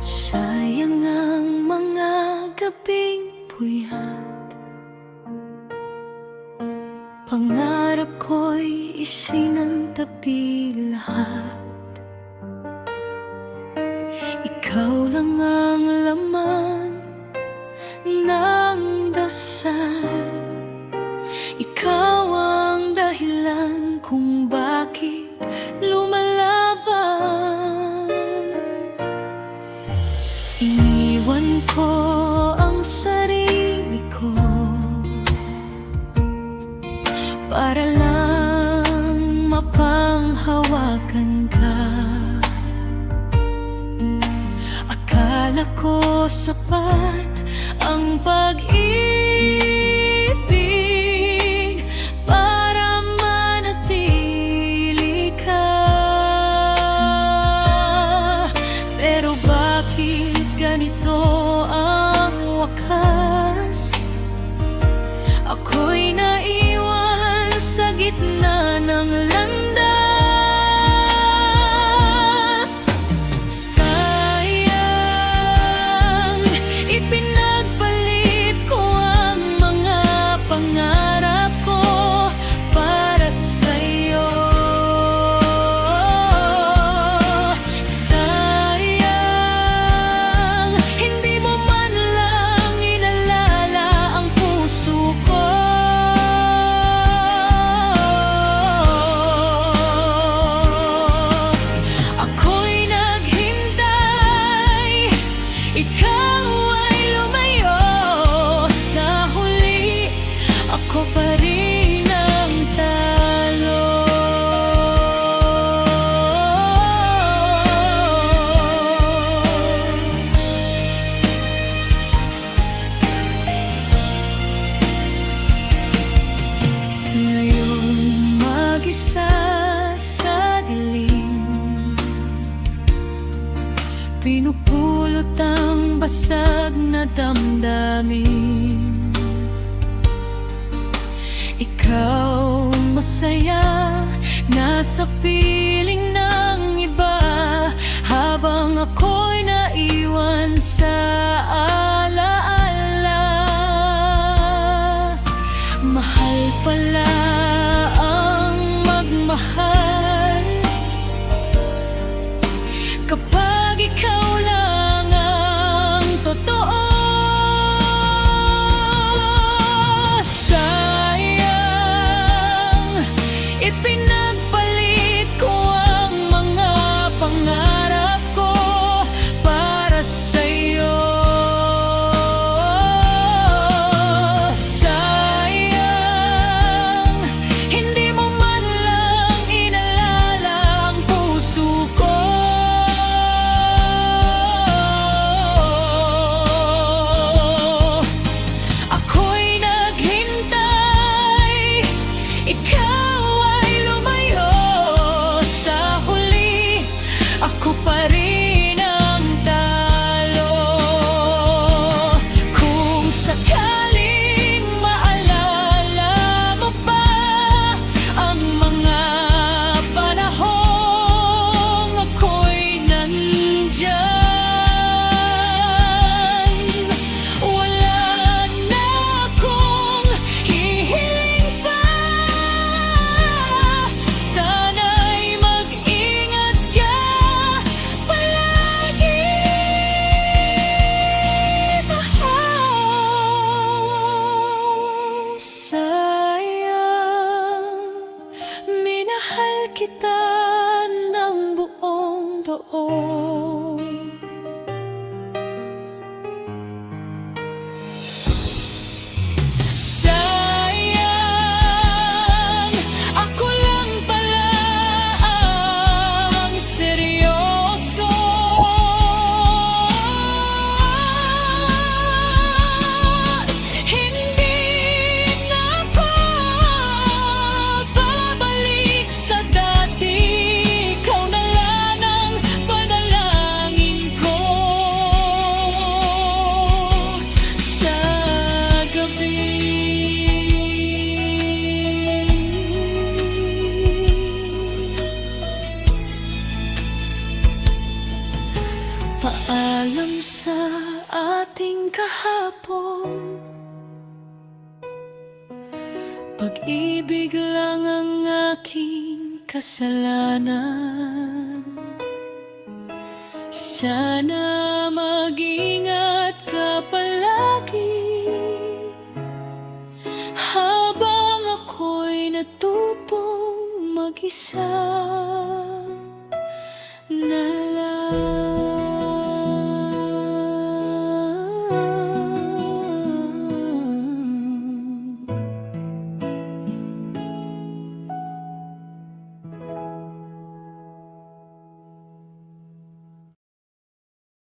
Sayang ang mga gabing puyat, pangarap ko'y isinantabi lahat. Ikaw lang ang laman ng dasal, ikaw ang dahilan kung bakit lumalaban. Iniwan ko ang sarili ko para lang mapanghawakan ka. Akala ko sapat ang pag-ibig para manatili ka, pero bakit ganito ang wakas? Ako'y naiwan sa gitna ng landas. Sayang, ipinagpalit ko ang mga pangarap ko para sa'yo. Sayang, hindi mo man lang inalala ang puso ko. Ako'y naghintay, ikaw ay lumayo. Sa huli, ako pa rin ang talo. Ngayon mag-isa sa dilim, pinupulot ang basag na damdamin. Ikaw masaya, nasa piling ng iba, habang ako'y naiwan sa alaala. Mahal pala ang magmahal kapag ikaw lang ang totoo. Sayang, ipinagpalit ko ang mga pangarap ko para sa'yo. Paalam sa ating kahapon, pag-ibig lang ang aking kasalanan. Sana mag-ingat ka palagi habang ako'y natutong mag-isa.